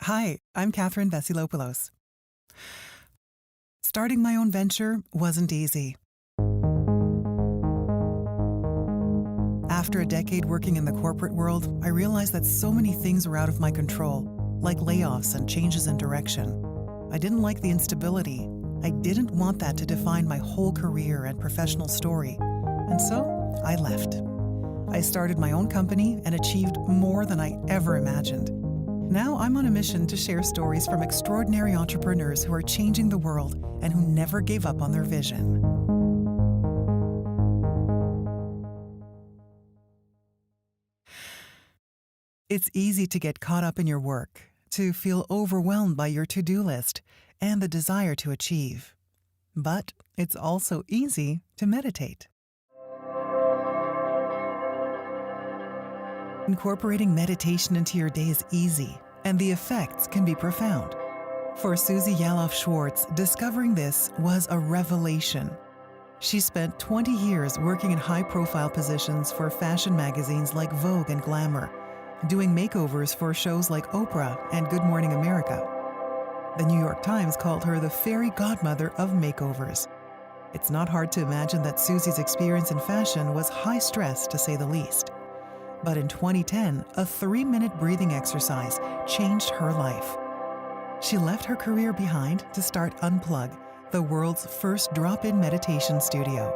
Hi, I'm Katherin. Starting my own venture wasn't easy. After a decade working in the corporate world, I realized that so many things were out of my control, like layoffs and changes in direction. I didn't like the instability. I didn't want that to define my whole career and professional story. And so I left. I started my own company and achieved more than I ever imagined. Now I'm on a mission to share stories from extraordinary entrepreneurs who are changing the world and who never gave up on their vision. It's easy to get caught up in your work, to feel overwhelmed by your to-do list and the desire to achieve. But it's also easy to meditate. Incorporating meditation into your day is easy, and the effects can be profound. For Suze Yalof Schwartz, discovering this was a revelation. She spent 20 years working in high-profile positions for fashion magazines like Vogue and Glamour, doing makeovers for shows like Oprah and Good Morning America. The New York Times called her the fairy godmother of makeovers. It's not hard to imagine that Suze's experience in fashion was high stress, to say the least. But in 2010, a 3-minute breathing exercise changed her life. She left her career behind to start Unplug, the world's first drop-in meditation studio.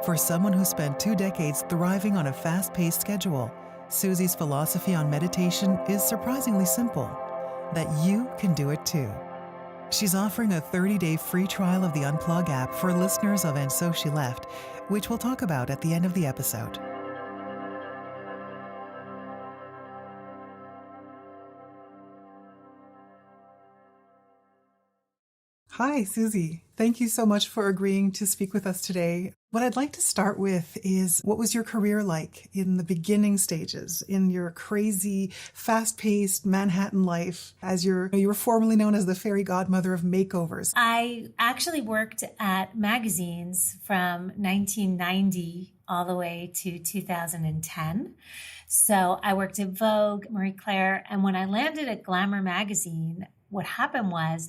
For someone who spent 2 decades thriving on a fast-paced schedule, Suze's philosophy on meditation is surprisingly simple, that you can do it too. She's offering a 30-day free trial of the Unplug app for listeners of And So She Left, which we'll talk about at the end of the episode. Hi, Suze. Thank you so much for agreeing to speak with us today. What I'd like to start with is, what was your career like in the beginning stages, in your crazy, fast-paced Manhattan life, as you were formerly known as the fairy godmother of makeovers? I actually worked at magazines from 1990 all the way to 2010. So I worked at Vogue, Marie Claire, and when I landed at Glamour magazine, what happened was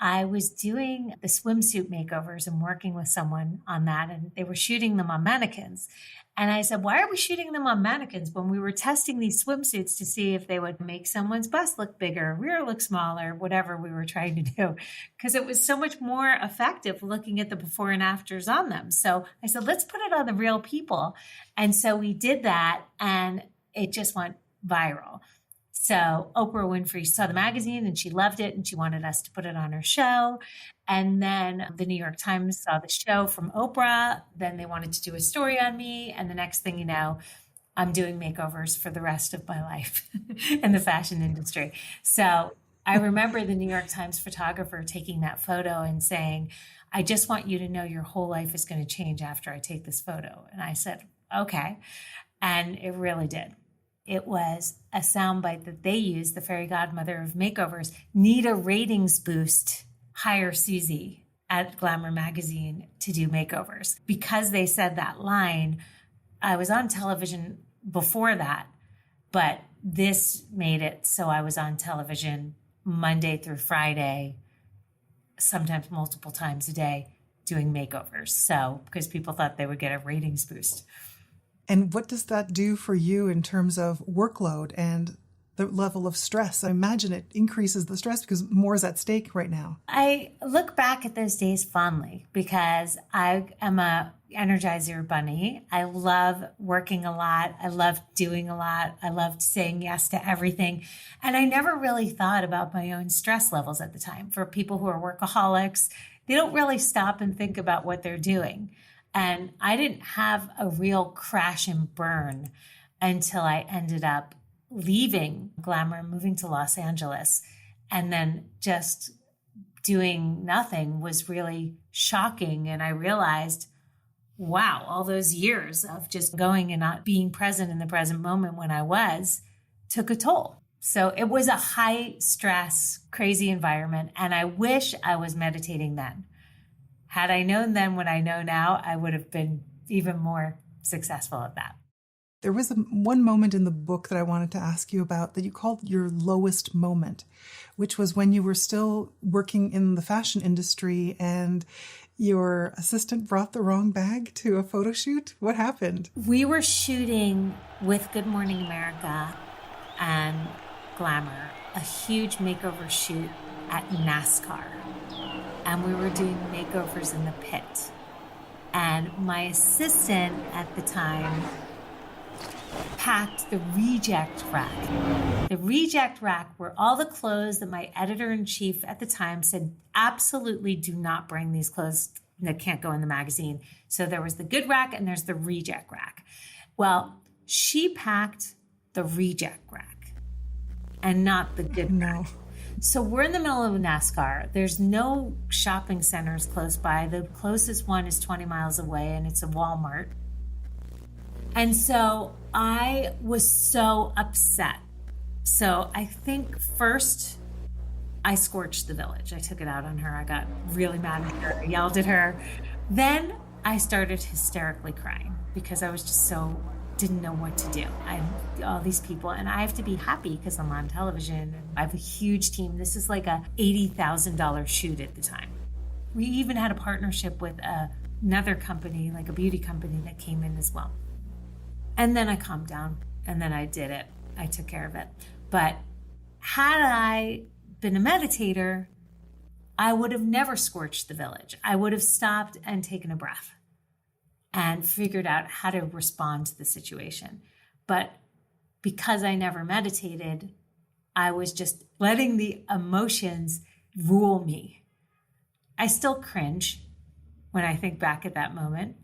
I was doing the swimsuit makeovers and working with someone on that, and they were shooting them on mannequins. And I said, why are we shooting them on mannequins when we were testing these swimsuits to see if they would make someone's bust look bigger, rear look smaller, whatever we were trying to do? Because it was so much more effective looking at the before and afters on them. So I said, let's put it on the real people. And so we did that, and it just went viral. So Oprah Winfrey saw the magazine and she loved it and she wanted us to put it on her show. And then the New York Times saw the show from Oprah. Then they wanted to do a story on me. And the next thing you know, I'm doing makeovers for the rest of my life in the fashion industry. So I remember the New York Times photographer taking that photo and saying, I just want you to know your whole life is going to change after I take this photo. And I said, okay. And it really did. It was a soundbite that they used, the fairy godmother of makeovers, need a ratings boost, hire Suze at Glamour magazine to do makeovers. Because they said that line, I was on television before that, but this made it so I was on television Monday through Friday, sometimes multiple times a day, doing makeovers. So, because people thought they would get a ratings boost. And what does that do for you in terms of workload and the level of stress? I imagine it increases the stress because more is at stake right now. I look back at those days fondly because I am a Energizer Bunny. I love working a lot. I love doing a lot. I loved saying yes to everything. And I never really thought about my own stress levels at the time. For people who are workaholics, they don't really stop and think about what they're doing. And I didn't have a real crash and burn until I ended up leaving Glamour, moving to Los Angeles, and then just doing nothing was really shocking. And I realized, wow, all those years of just going and not being present in the present moment when I was took a toll. So it was a high stress, crazy environment. And I wish I was meditating then. Had I known then what I know now, I would have been even more successful at that. There was one moment in the book that I wanted to ask you about that you called your lowest moment, which was when you were still working in the fashion industry and your assistant brought the wrong bag to a photo shoot. What happened? We were shooting with Good Morning America and Glamour, a huge makeover shoot at NASCAR. And we were doing makeovers in the pit. And my assistant at the time packed the reject rack. The reject rack were all the clothes that my editor-in-chief at the time said, absolutely do not bring these clothes that can't go in the magazine. So there was the good rack and there's the reject rack. Well, she packed the reject rack and not the good rack. So we're in the middle of NASCAR. There's no shopping centers close by. The closest one is 20 miles away and it's a Walmart. And so I was so upset. So I think first I scorched the village. I took it out on her. I got really mad at her, yelled at her. Then I started hysterically crying because I was just didn't know what to do. All these people, and I have to be happy because I'm on television and I have a huge team. This is like a $80,000 shoot at the time. We even had a partnership with another company, like a beauty company that came in as well. And then I calmed down and then I did it. I took care of it. But had I been a meditator, I would have never scorched the village. I would have stopped and taken a breath and figured out how to respond to the situation. But because I never meditated, I was just letting the emotions rule me. I still cringe when I think back at that moment,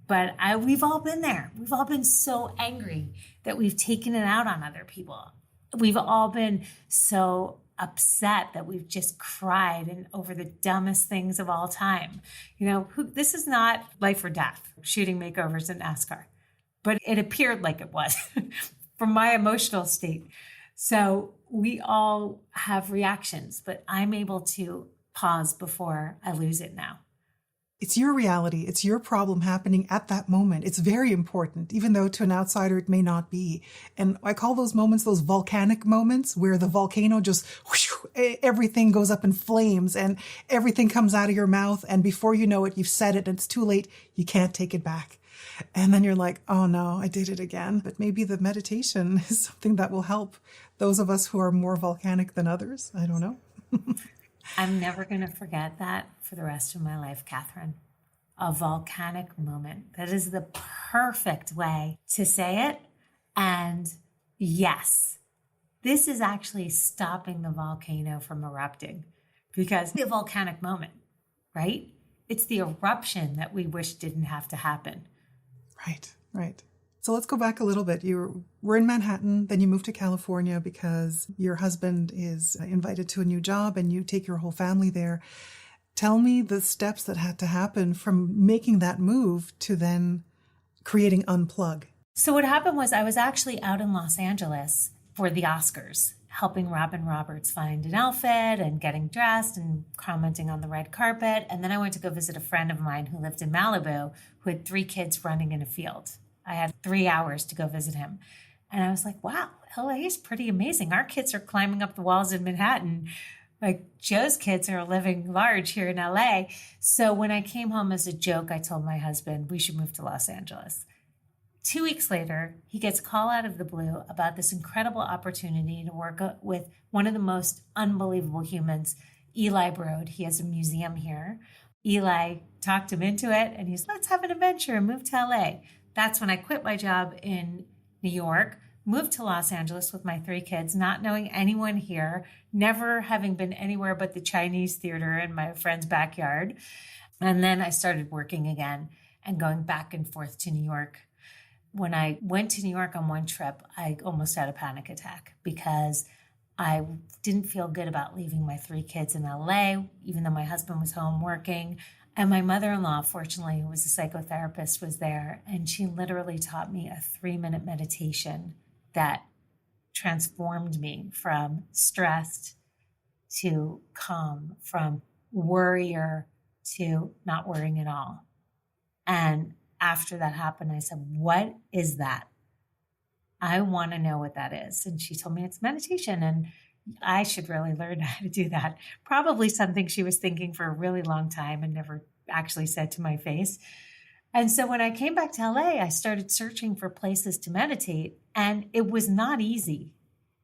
but we've all been there. We've all been so angry that we've taken it out on other people. We've all been so upset that we've just cried and over the dumbest things of all time. This is not life or death, shooting makeovers in NASCAR, but it appeared like it was from my emotional state. So we all have reactions, but I'm able to pause before I lose it now. It's your reality. It's your problem happening at that moment. It's very important, even though to an outsider it may not be. And I call those moments those volcanic moments where the volcano just, whoosh, everything goes up in flames and everything comes out of your mouth. And before you know it, you've said it and it's too late. You can't take it back. And then you're like, oh no, I did it again. But maybe the meditation is something that will help those of us who are more volcanic than others. I don't know. I'm never going to forget that for the rest of my life, Katherin. A volcanic moment. That is the perfect way to say it. And yes, this is actually stopping the volcano from erupting because the volcanic moment, right? It's the eruption that we wish didn't have to happen. Right. So let's go back a little bit. You were in Manhattan, then you moved to California because your husband is invited to a new job and you take your whole family there. Tell me the steps that had to happen from making that move to then creating Unplug. So what happened was I was actually out in Los Angeles for the Oscars, helping Robin Roberts find an outfit and getting dressed and commenting on the red carpet. And then I went to go visit a friend of mine who lived in Malibu who had 3 kids running in a field. I had 3 hours to go visit him. And I was like, wow, LA is pretty amazing. Our kids are climbing up the walls in Manhattan. Like Joe's kids are living large here in LA. So when I came home as a joke, I told my husband we should move to Los Angeles. 2 weeks later, he gets a call out of the blue about this incredible opportunity to work with one of the most unbelievable humans, Eli Broad. He has a museum here. Eli talked him into it and he's, let's have an adventure and move to LA. That's when I quit my job in New York, moved to Los Angeles with my 3 kids, not knowing anyone here, never having been anywhere but the Chinese theater in my friend's backyard. And then I started working again and going back and forth to New York. When I went to New York on one trip, I almost had a panic attack because I didn't feel good about leaving my 3 kids in LA, even though my husband was home working. And my mother-in-law, fortunately, who was a psychotherapist, was there. And she literally taught me a 3-minute meditation that transformed me from stressed to calm, from worrier to not worrying at all. And after that happened, I said, what is that? I want to know what that is. And she told me it's meditation and I should really learn how to do that. Probably something she was thinking for a really long time and never actually said to my face. And so when I came back to LA, I started searching for places to meditate, and it was not easy.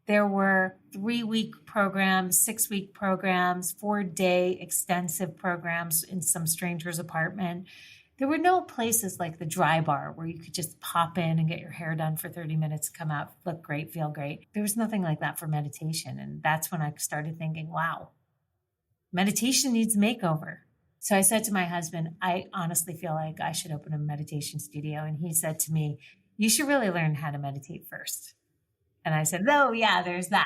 There were 3-week programs, 6-week programs, 4-day extensive programs in some stranger's apartment. There were no places like the Dry Bar where you could just pop in and get your hair done for 30 minutes, come out, look great, feel great. There was nothing like that for meditation. And that's when I started thinking, wow, meditation needs a makeover. So I said to my husband, I honestly feel like I should open a meditation studio. And he said to me, you should really learn how to meditate first. And I said, oh, yeah, there's that.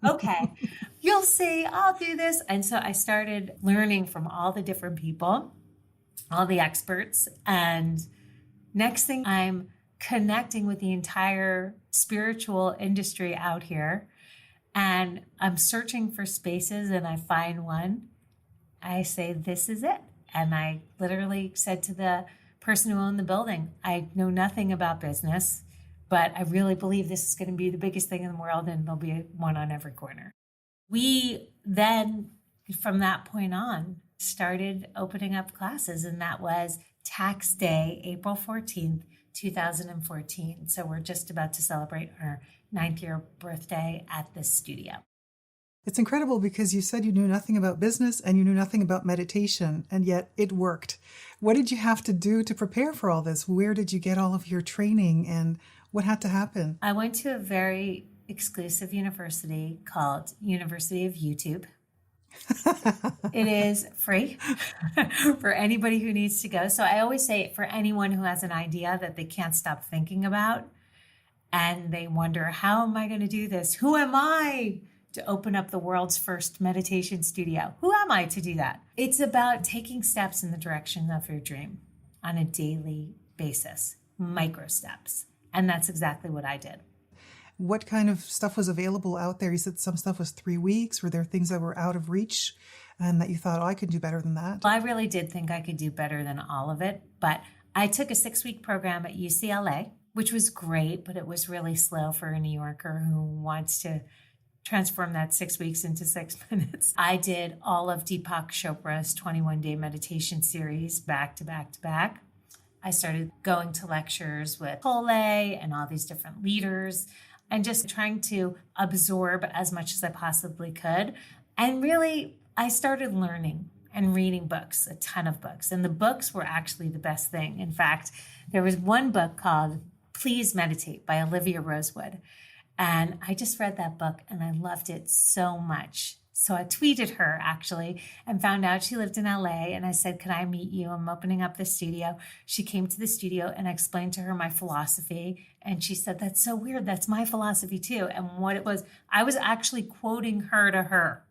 Okay, you'll see, I'll do this. And so I started learning from all the different people, all the experts. And next thing, I'm connecting with the entire spiritual industry out here. And I'm searching for spaces and I find one. I say, this is it. And I literally said to the person who owned the building, I know nothing about business, but I really believe this is going to be the biggest thing in the world and there'll be one on every corner. We then, from that point on, started opening up classes, and that was tax day, April 14th, 2014. So we're just about to celebrate our 9th year birthday at this studio. It's incredible because you said you knew nothing about business and you knew nothing about meditation, and yet it worked. What did you have to do to prepare for all this? Where did you get all of your training and what had to happen? I went to a very exclusive university called University of YouTube. It is free for anybody who needs to go. So I always say for anyone who has an idea that they can't stop thinking about and they wonder, how am I going to do this? Who am I to open up the world's first meditation studio? Who am I to do that? It's about taking steps in the direction of your dream on a daily basis, micro steps. And that's exactly what I did. What kind of stuff was available out there? You said some stuff was 3 weeks. Were there things that were out of reach and that you thought, oh, I could do better than that? Well, I really did think I could do better than all of it. But I took a 6-week program at UCLA, which was great, but it was really slow for a New Yorker who wants to transform that 6 weeks into 6 minutes. I did all of Deepak Chopra's 21-day meditation series back to back to back. I started going to lectures with Cole and all these different leaders and just trying to absorb as much as I possibly could. And really, I started learning and reading books, a ton of books. And the books were actually the best thing. In fact, there was one book called Please Meditate by Olivia Rosewood. And I just read that book and I loved it so much. So I tweeted her actually and found out she lived in LA. And I said, can I meet you? I'm opening up the studio. She came to the studio and I explained to her my philosophy. And she said, that's so weird. That's my philosophy too. And what it was, I was actually quoting her to her.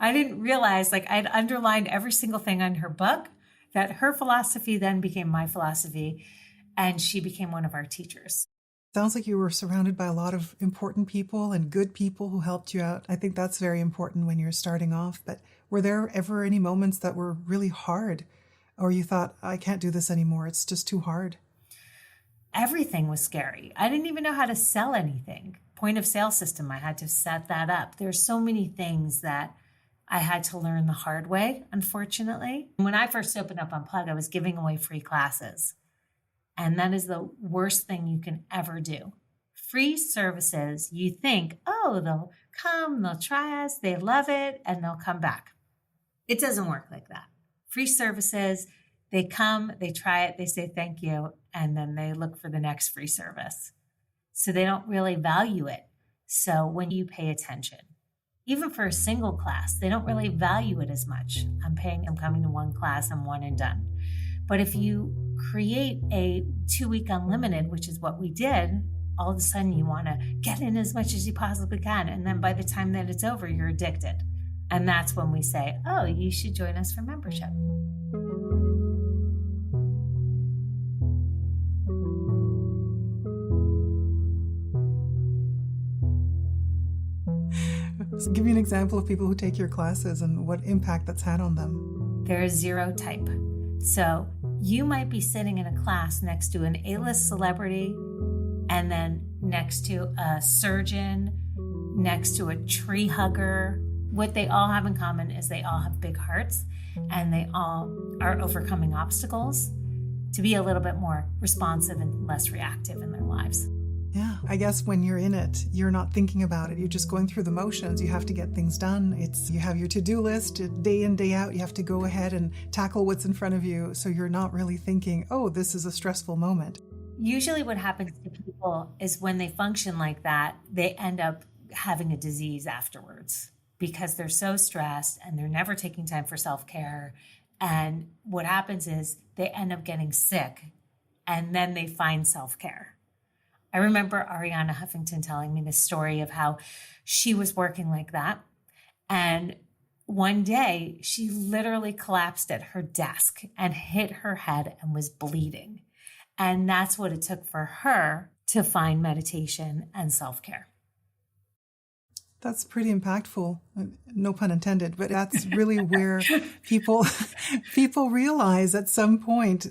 I didn't realize, like, I'd underlined every single thing on her book, that her philosophy then became my philosophy. And she became one of our teachers. Sounds like you were surrounded by a lot of important people and good people who helped you out. I think that's very important when you're starting off. But were there ever any moments that were really hard, or you thought, I can't do this anymore, it's just too hard? Everything was scary. I didn't even know how to sell anything. Point of sale system, I had to set that up. There's so many things that I had to learn the hard way, unfortunately. When I first opened up Unplug, I was giving away free classes. And that is the worst thing you can ever do. Free services, you think, oh, they'll come, they'll try us, they love it, and they'll come back. It doesn't work like that. Free services, they come, they try it, they say thank you, and then they look for the next free service. So they don't really value it. So when you pay attention, even for a single class, they don't really value it as much. I'm coming to one class, I'm one and done. But if you create a 2-week unlimited, which is what we did, all of a sudden you want to get in as much as you possibly can. And then by the time that it's over, you're addicted. And that's when we say, oh, you should join us for membership. So give me an example of people who take your classes and what impact that's had on them. There is 0 type. So you might be sitting in a class next to an A-list celebrity and then next to a surgeon, next to a tree hugger. What they all have in common is they all have big hearts and they all are overcoming obstacles to be a little bit more responsive and less reactive in their lives. Yeah, I guess when you're in it, you're not thinking about it. You're just going through the motions. You have to get things done. You have your to-do list day in, day out. You have to go ahead and tackle what's in front of you. So you're not really thinking, oh, this is a stressful moment. Usually what happens to people is when they function like that, they end up having a disease afterwards because they're so stressed and they're never taking time for self-care. And what happens is they end up getting sick and then they find self-care. I remember Ariana Huffington telling me this story of how she was working like that. And one day she literally collapsed at her desk and hit her head and was bleeding. And that's what it took for her to find meditation and self-care. That's pretty impactful, no pun intended, but that's really where people realize at some point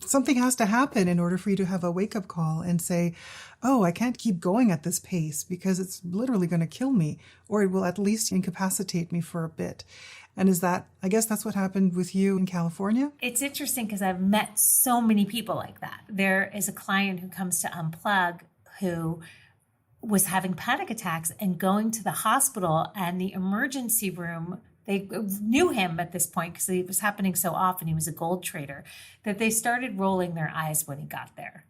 something has to happen in order for you to have a wake-up call and say, oh, I can't keep going at this pace because it's literally going to kill me, or it will at least incapacitate me for a bit. And I guess that's what happened with you in California? It's interesting because I've met so many people like that. There is a client who comes to Unplug who was having panic attacks and going to the hospital, and the emergency room, they knew him at this point because it was happening so often. He was a gold trader, that they started rolling their eyes when he got there.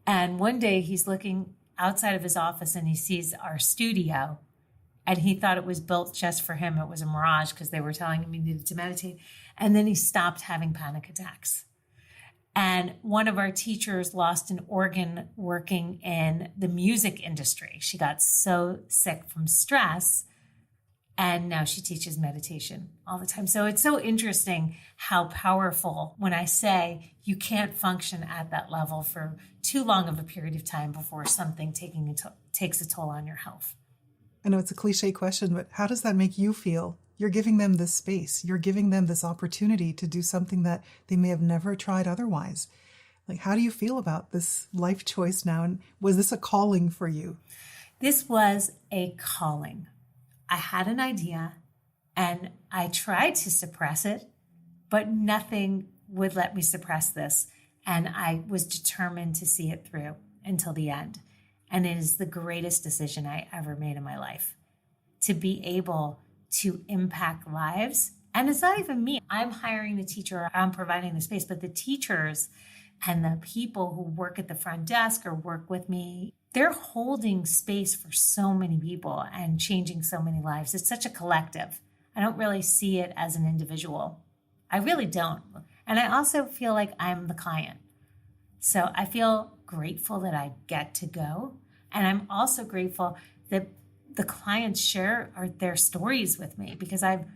And one day he's looking outside of his office and he sees our studio, and he thought it was built just for him. It was a mirage because they were telling him he needed to meditate. And then he stopped having panic attacks. And one of our teachers lost an organ working in the music industry. She got so sick from stress, and now she teaches meditation all the time. So it's so interesting how powerful, when I say you can't function at that level for too long of a period of time before something takes a toll on your health. I know it's a cliche question, but how does that make you feel? You're giving them this space. You're giving them this opportunity to do something that they may have never tried otherwise. Like, how do you feel about this life choice now? And was this a calling for you? This was a calling. I had an idea and I tried to suppress it, but nothing would let me suppress this. And I was determined to see it through until the end. And it is the greatest decision I ever made in my life, to be able to impact lives. And it's not even me. I'm hiring the teacher, I'm providing the space, but the teachers and the people who work at the front desk or work with me, they're holding space for so many people and changing so many lives. It's such a collective. I don't really see it as an individual. I really don't. And I also feel like I'm the client. So I feel grateful that I get to go. And I'm also grateful that the clients share their stories with me, because I have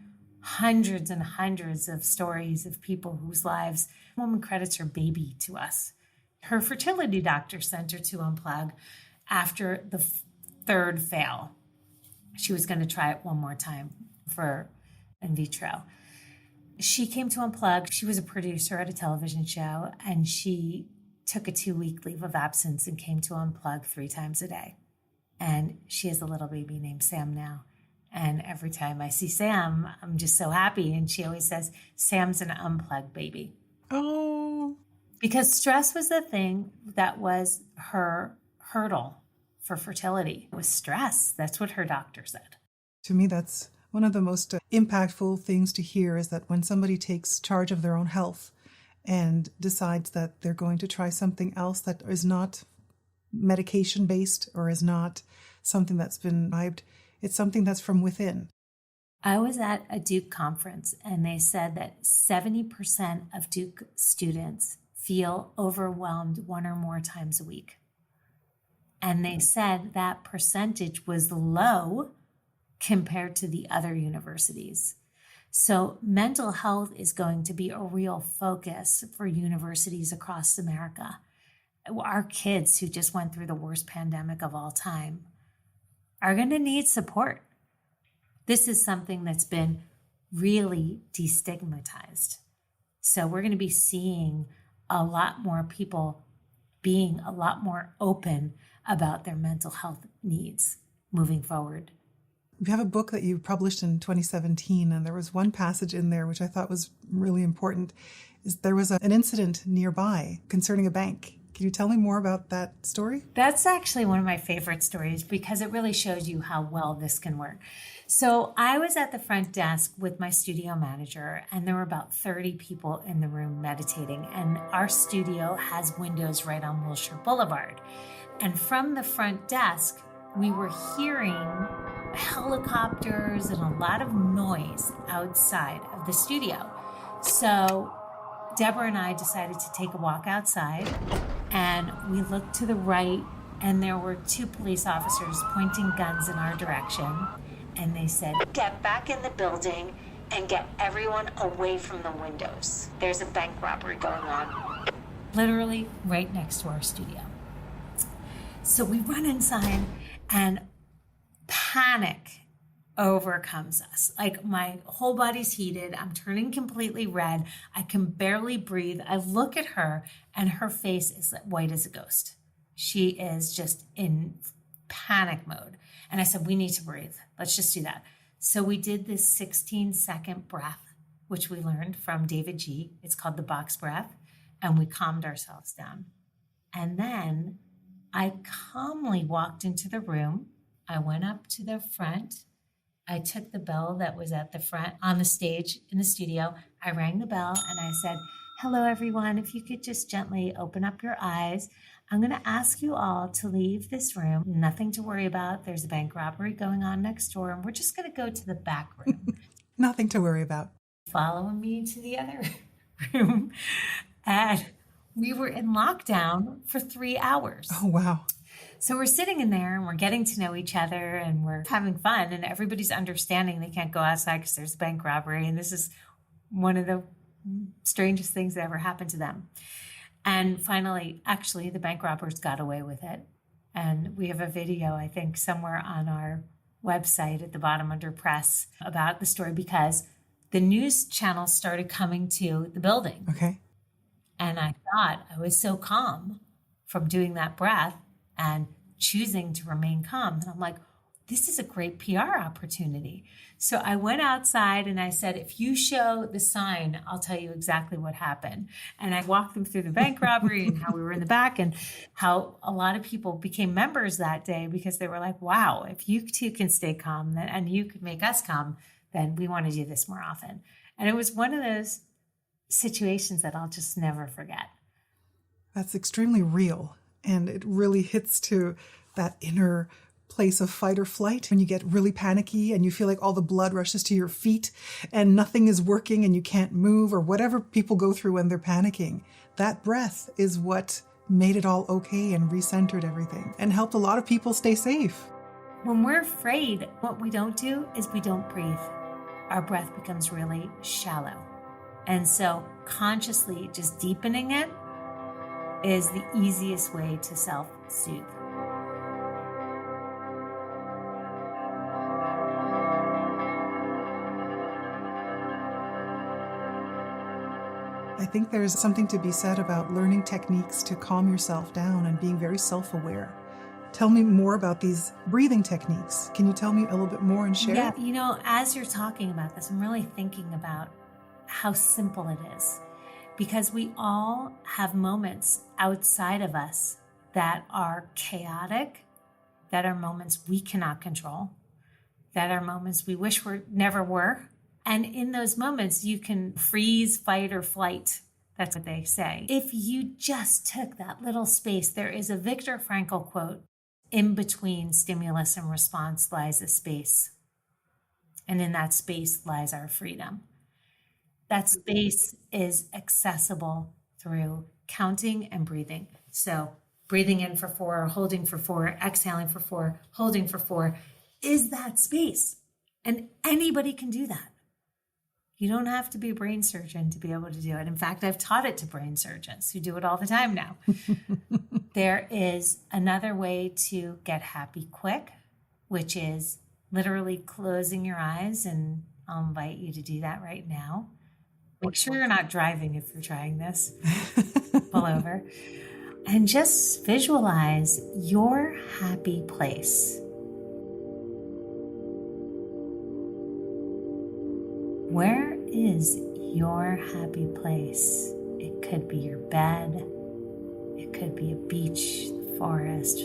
hundreds and hundreds of stories of people whose lives, a woman credits her baby to us. Her fertility doctor sent her to Unplug after the third fail. She was going to try it one more time for in vitro. She came to Unplug. She was a producer at a television show, and she took a 2-week leave of absence and came to Unplug 3 times a day. And she has a little baby named Sam now. And every time I see Sam, I'm just so happy. And she always says, Sam's an Unplug baby. Oh. Because stress was the thing that was her hurdle for fertility. It was stress. That's what her doctor said. To me, that's one of the most impactful things to hear, is that when somebody takes charge of their own health and decides that they're going to try something else that is not medication-based or is not something that's been bribed, it's something that's from within. I was at a Duke conference, and they said that 70% of Duke students feel overwhelmed 1 or more times a week. And they said that percentage was low compared to the other universities. So mental health is going to be a real focus for universities across America. Our kids, who just went through the worst pandemic of all time, are going to need support. This is something that's been really destigmatized. So we're going to be seeing a lot more people being a lot more open about their mental health needs moving forward. You have a book that you published in 2017, and there was one passage in there which I thought was really important. Is there was an incident nearby concerning a bank. Can you tell me more about that story? That's actually one of my favorite stories because it really shows you how well this can work. So I was at the front desk with my studio manager, and there were about 30 people in the room meditating. And our studio has windows right on Wilshire Boulevard. And from the front desk, we were hearing helicopters and a lot of noise outside of the studio. So Deborah and I decided to take a walk outside, and we looked to the right, and there were 2 police officers pointing guns in our direction. And they said, "Get back in the building and get everyone away from the windows. There's a bank robbery going on." Literally right next to our studio. So we run inside, and panic overcomes us. Like, my whole body's heated. I'm turning completely red. I can barely breathe. I look at her, and her face is white as a ghost. She is just in panic mode. And I said, "We need to breathe. Let's just do that." So we did this 16-second breath, which we learned from David G. It's called the box breath. And we calmed ourselves down. And then I calmly walked into the room. I went up to the front. I took the bell that was at the front on the stage in the studio. I rang the bell and I said, "Hello, everyone. If you could just gently open up your eyes. I'm going to ask you all to leave this room. Nothing to worry about. There's a bank robbery going on next door, and we're just going to go to the back room." Nothing to worry about. Following me to the other room. And we were in lockdown for 3 hours. Oh, wow. So we're sitting in there and we're getting to know each other and we're having fun, and everybody's understanding they can't go outside because there's a bank robbery. And this is one of the strangest things that ever happened to them. And finally, actually, the bank robbers got away with it. And we have a video, I think, somewhere on our website at the bottom under press about the story, because the news channels started coming to the building. Okay. And I thought I was so calm from doing that breath and choosing to remain calm. And I'm like, this is a great PR opportunity. So I went outside and I said, "If you show the sign, I'll tell you exactly what happened." And I walked them through the bank robbery and how we were in the back and how a lot of people became members that day because they were like, "Wow, if you two can stay calm and you could make us calm, then we want to do this more often." And it was one of those situations that I'll just never forget. That's extremely real. And it really hits to that inner place of fight or flight when you get really panicky and you feel like all the blood rushes to your feet and nothing is working and you can't move, or whatever people go through when they're panicking. That breath is what made it all okay and recentered everything and helped a lot of people stay safe. When we're afraid, what we don't do is we don't breathe. Our breath becomes really shallow. And so consciously just deepening it is the easiest way to self-soothe. I think there's something to be said about learning techniques to calm yourself down and being very self-aware. Tell me more about these breathing techniques. Can you tell me a little bit more and share? Yeah, as you're talking about this, I'm really thinking about how simple it is, because we all have moments outside of us that are chaotic, that are moments we cannot control, that are moments we wish never were. And in those moments, you can freeze, fight, or flight. That's what they say. If you just took that little space, there is a Viktor Frankl quote, "In between stimulus and response lies a space. And in that space lies our freedom." That space is accessible through counting and breathing. So breathing in for 4, holding for 4, exhaling for 4, holding for 4 is that space. And anybody can do that. You don't have to be a brain surgeon to be able to do it. In fact, I've taught it to brain surgeons who do it all the time now. There is another way to get happy quick, which is literally closing your eyes, and I'll invite you to do that right now. Make sure you're not driving if you're trying this. Pull over. and just visualize your happy place. Where is your happy place? It could be your bed. It could be a beach, forest,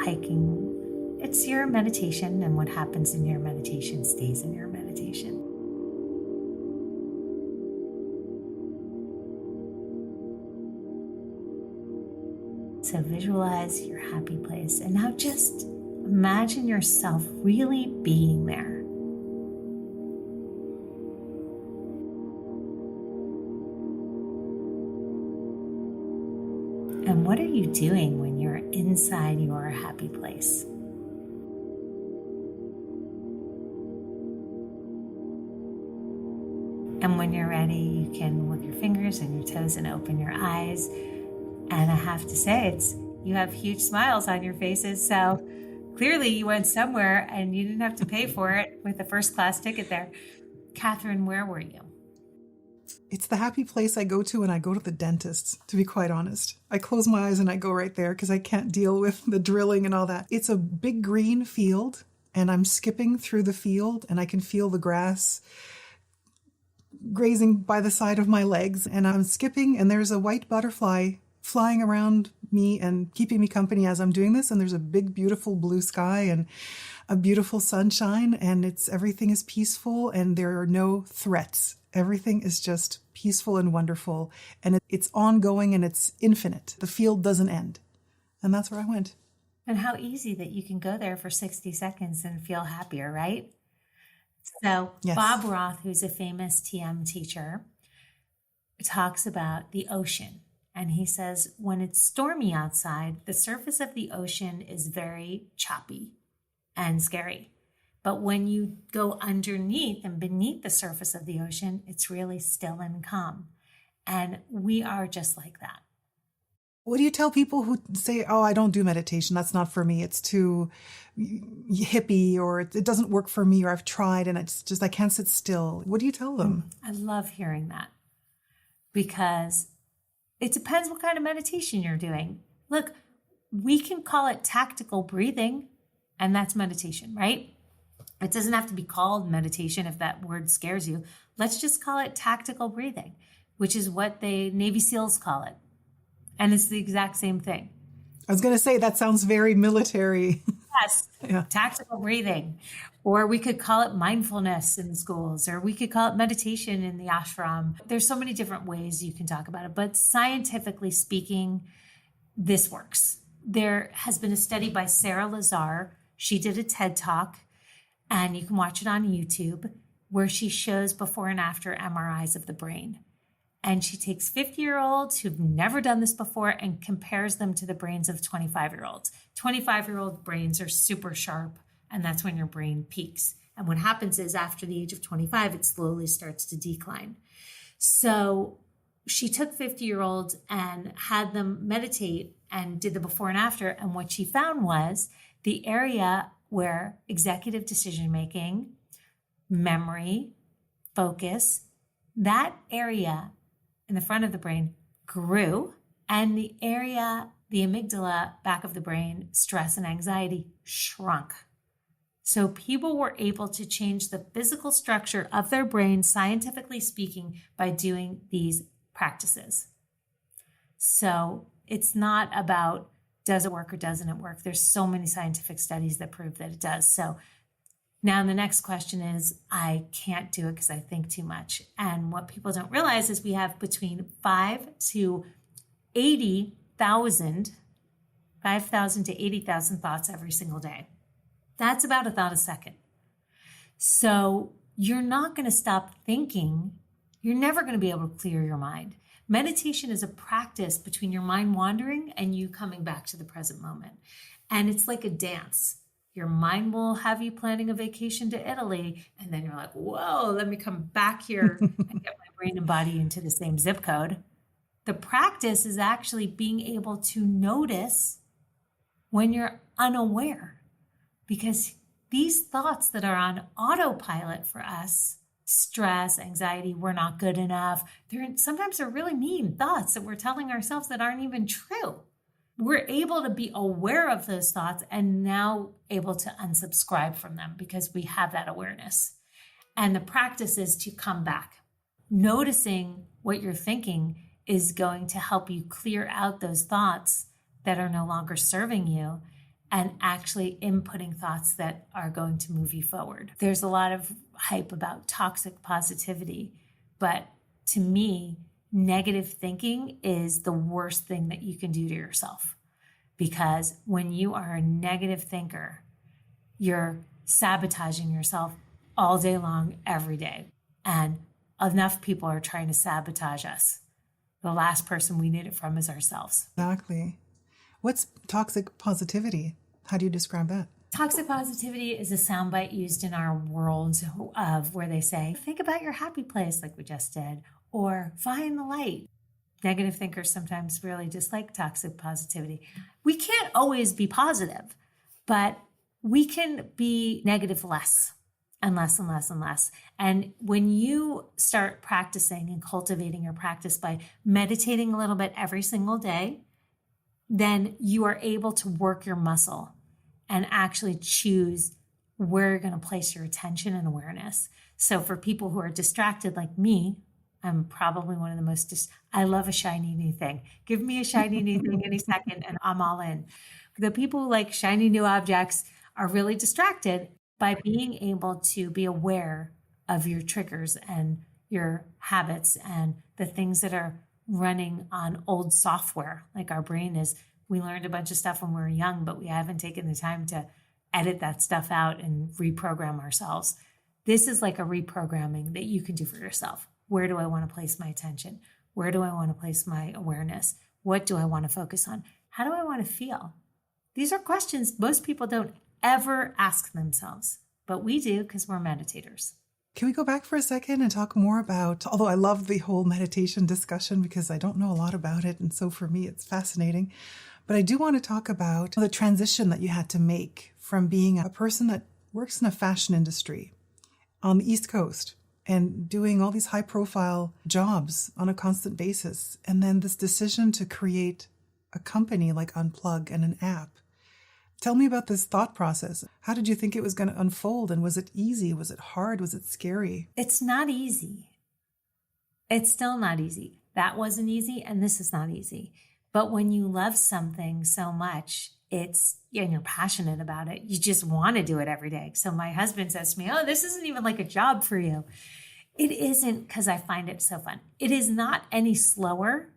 hiking. It's your meditation, and what happens in your meditation stays in your meditation. So visualize your happy place, and now just imagine yourself really being there. And what are you doing when you're inside your happy place? And when you're ready, you can work your fingers and your toes and open your eyes. And I have to say, you have huge smiles on your faces. So clearly you went somewhere and you didn't have to pay for it with a first class ticket there. Katherin, where were you? It's the happy place I go to when I go to the dentist, to be quite honest. I close my eyes and I go right there because I can't deal with the drilling and all that. It's a big green field and I'm skipping through the field and I can feel the grass grazing by the side of my legs, and I'm skipping and there's a white butterfly flying around me and keeping me company as I'm doing this, and there's a big beautiful blue sky and a beautiful sunshine, and everything is peaceful and there are no threats. Everything is just peaceful and wonderful, and it's ongoing and it's infinite. The field doesn't end. And that's where I went. And how easy that you can go there for 60 seconds and feel happier, right? So yes. Bob Roth, who's a famous TM teacher, talks about the ocean. And he says, when it's stormy outside, the surface of the ocean is very choppy and scary. But when you go underneath and beneath the surface of the ocean, it's really still and calm. And we are just like that. What do you tell people who say, oh, I don't do meditation, that's not for me, it's too hippie, or it doesn't work for me, or I've tried and it's just, I can't sit still? What do you tell them? I love hearing that, because it depends what kind of meditation you're doing. Look, we can call it tactical breathing, and that's meditation, right? It doesn't have to be called meditation if that word scares you. Let's just call it tactical breathing, which is what the Navy SEALs call it. And it's the exact same thing. I was going to say, that sounds very military. Yes, yeah. Tactical breathing. Or we could call it mindfulness in schools, or we could call it meditation in the ashram. There's so many different ways you can talk about it. But scientifically speaking, this works. There has been a study by Sarah Lazar. She did a TED Talk, and you can watch it on YouTube, where she shows before and after MRIs of the brain. And she takes 50-year-olds who've never done this before and compares them to the brains of 25-year-olds. 25-year-old brains are super sharp, and that's when your brain peaks. And what happens is after the age of 25, it slowly starts to decline. So she took 50-year-olds and had them meditate and did the before and after. And what she found was the area where executive decision-making, memory, focus, that area in the front of the brain grew, and the area, the amygdala, back of the brain, stress and anxiety, shrunk. So people were able to change the physical structure of their brain, scientifically speaking, by doing these practices. So it's not about does it work or doesn't it work. There's so many scientific studies that prove that it does. So now the next question is, I can't do it because I think too much. And what people don't realize is we have between 5,000 to 80,000 thoughts every single day. That's about a thought a second. So you're not going to stop thinking. You're never going to be able to clear your mind. Meditation is a practice between your mind wandering and you coming back to the present moment. And it's like a dance. Your mind will have you planning a vacation to Italy, and then you're like, whoa, let me come back here and get my brain and body into the same zip code. The practice is actually being able to notice when you're unaware, because these thoughts that are on autopilot for us, stress, anxiety, we're not good enough, sometimes they're really mean thoughts that we're telling ourselves that aren't even true. we're able to be aware of those thoughts and now able to unsubscribe from them because we have that awareness. And the practice is to come back. Noticing what you're thinking is going to help you clear out those thoughts that are no longer serving you and actually inputting thoughts that are going to move you forward. There's a lot of hype about toxic positivity, but to me, negative thinking is the worst thing that you can do to yourself. Because when you are a negative thinker, you're sabotaging yourself all day long, every day. And enough people are trying to sabotage us. The last person we need it from is ourselves. Exactly. What's toxic positivity? How do you describe that? Toxic positivity is a soundbite used in our world of where they say, think about your happy place like we just did, or find the light. Negative thinkers sometimes really dislike toxic positivity. We can't always be positive, but we can be negative less and less and less and less. And when you start practicing and cultivating your practice by meditating a little bit every single day, then you are able to work your muscle and actually choose where you're going to place your attention and awareness. So for people who are distracted like me, I'm probably one of the most, I love a shiny new thing. Give me a shiny new thing any second and I'm all in. The people who like shiny new objects are really distracted. By being able to be aware of your triggers and your habits and the things that are running on old software, like our brain is, we learned a bunch of stuff when we were young, but we haven't taken the time to edit that stuff out and reprogram ourselves. This is like a reprogramming that you can do for yourself. Where do I want to place my attention? Where do I want to place my awareness? What do I want to focus on? How do I want to feel? These are questions most people don't ever ask themselves, but we do because we're meditators. Can we go back for a second and talk more about, although I love the whole meditation discussion because I don't know a lot about it. And so for me, it's fascinating. But I do want to talk about the transition that you had to make from being a person that works in a fashion industry on the East Coast and doing all these high profile jobs on a constant basis. And then this decision to create a company like Unplug and an app. Tell me about this thought process. How did you think it was going to unfold? And was it easy? Was it hard? Was it scary? It's not easy. It's still not easy. That wasn't easy, and this is not easy. But when you love something so much, and you're passionate about it, you just want to do it every day. So my husband says to me, oh, this isn't even like a job for you. It isn't, because I find it so fun. It is not any slower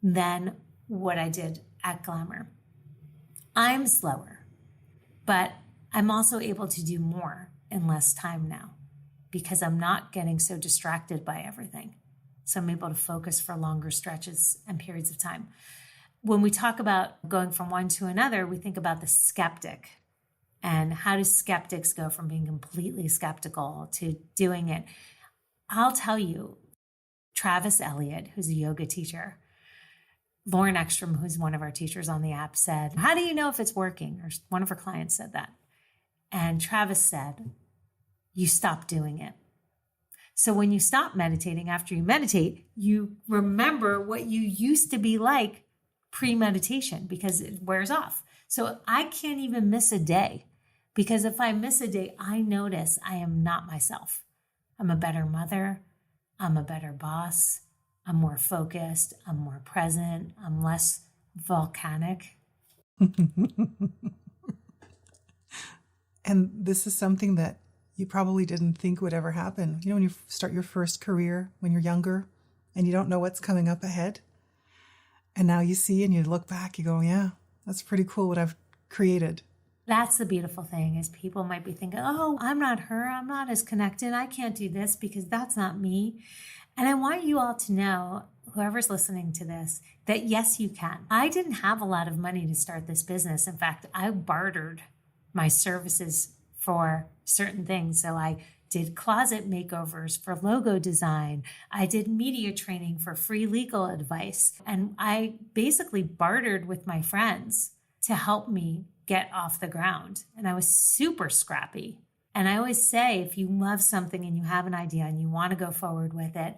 than what I did at Glamour. I'm slower. But I'm also able to do more in less time now because I'm not getting so distracted by everything. So I'm able to focus for longer stretches and periods of time. When we talk about going from one to another, we think about the skeptic and how do skeptics go from being completely skeptical to doing it. I'll tell you, Travis Elliott, who's a yoga teacher, Lauren Ekstrom, who's one of our teachers on the app, said, how do you know if it's working? Or one of her clients said that. And Travis said, you stop doing it. So when you stop meditating, after you meditate, you remember what you used to be like pre-meditation because it wears off. So I can't even miss a day because if I miss a day, I notice I am not myself. I'm a better mother. I'm a better boss. I'm more focused, I'm more present, I'm less volcanic. And this is something that you probably didn't think would ever happen. You know, when you start your first career, when you're younger, and you don't know what's coming up ahead. And now you see and you look back, you go, yeah, that's pretty cool what I've created. That's the beautiful thing is people might be thinking, oh, I'm not her, I'm not as connected, I can't do this because that's not me. And I want you all to know, whoever's listening to this, that yes, you can. I didn't have a lot of money to start this business. In fact, I bartered my services for certain things. So I did closet makeovers for logo design. I did media training for free legal advice. And I basically bartered with my friends to help me get off the ground. And I was super scrappy. And I always say, if you love something and you have an idea and you want to go forward with it,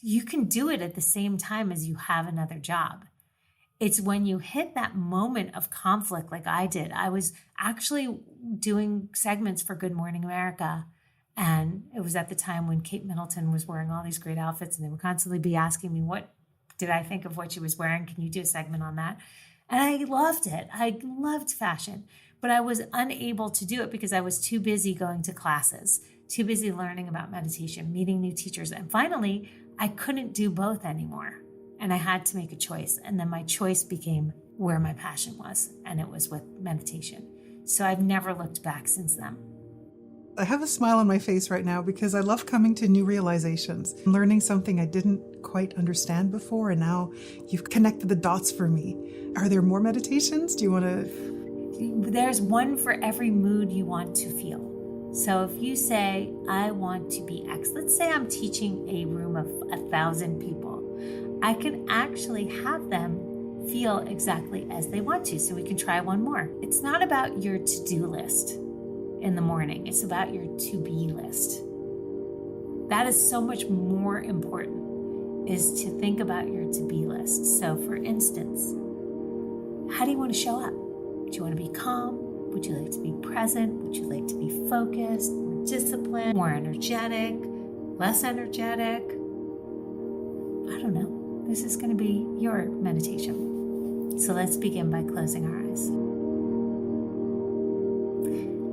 you can do it at the same time as you have another job. It's when you hit that moment of conflict like I did. I was actually doing segments for Good Morning America. And it was at the time when Kate Middleton was wearing all these great outfits, and they would constantly be asking me, what did I think of what she was wearing? Can you do a segment on that? And I loved it. I loved fashion, but I was unable to do it because I was too busy going to classes, too busy learning about meditation, meeting new teachers. And finally, I couldn't do both anymore. And I had to make a choice. And then my choice became where my passion was, and it was with meditation. So I've never looked back since then. I have a smile on my face right now because I love coming to new realizations, learning something I didn't quite understand before, and now you've connected the dots for me. Are there more meditations? Do you want to? There's one for every mood you want to feel. So if you say, I want to be X, let's say I'm teaching a room of 1,000 people, I can actually have them feel exactly as they want to. So we can try one more. It's not about your to-do list in the morning. It's about your to-be list. That is so much more important, is to think about your to-be list. So for instance, how do you want to show up? Do you want to be calm? Would you like to be present? Would you like to be focused, more disciplined, more energetic, less energetic? I don't know. This is going to be your meditation. So let's begin by closing our eyes.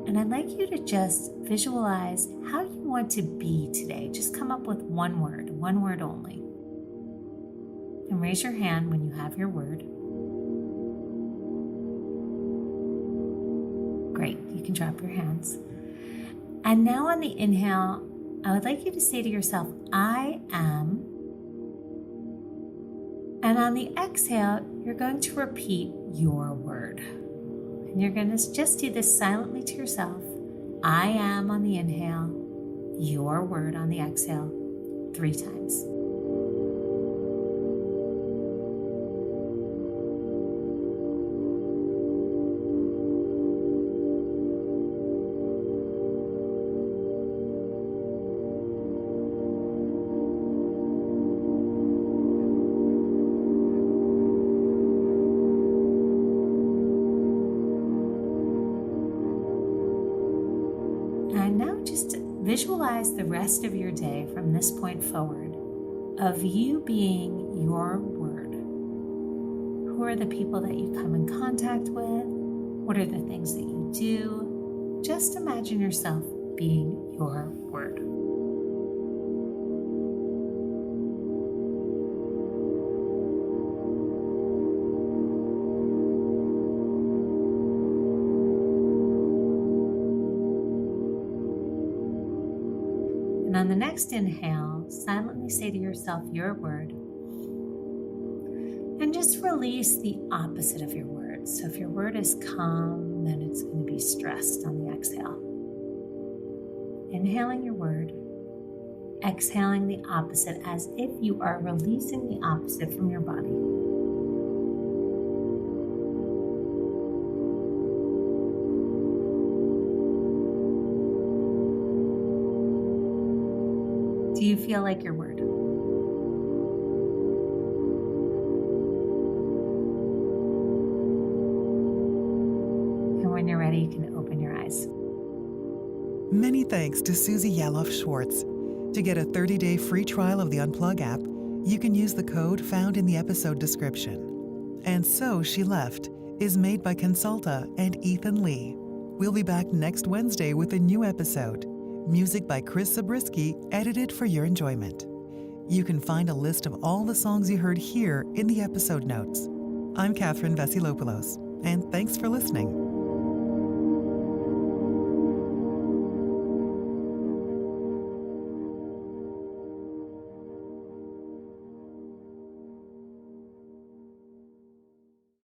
And I'd like you to just visualize how you want to be today. Just come up with one word only. And raise your hand when you have your word. Great, you can drop your hands. And now on the inhale, I would like you to say to yourself, I am. And on the exhale, you're going to repeat your word. And you're going to just do this silently to yourself. I am on the inhale, your word on the exhale, 3 times. And now just visualize the rest of your day from this point forward of you being your word. Who are the people that you come in contact with? What are the things that you do? Just imagine yourself being your word. And on the next inhale, silently say to yourself your word. And just release the opposite of your word. So if your word is calm, then it's going to be stressed on the exhale. Inhaling your word, exhaling the opposite as if you are releasing the opposite from your body. Do you feel like your word? And when you're ready, you can open your eyes. Many thanks to Suze Yalof Schwartz. To get a 30-day free trial of the Unplug app, you can use the code found in the episode description. And So She Left is made by Cansulta and Ethan Lee. We'll be back next Wednesday with a new episode. Music by Chris Zabriskie, edited for your enjoyment. You can find a list of all the songs you heard here in the episode notes. I'm Katherin, and thanks for listening.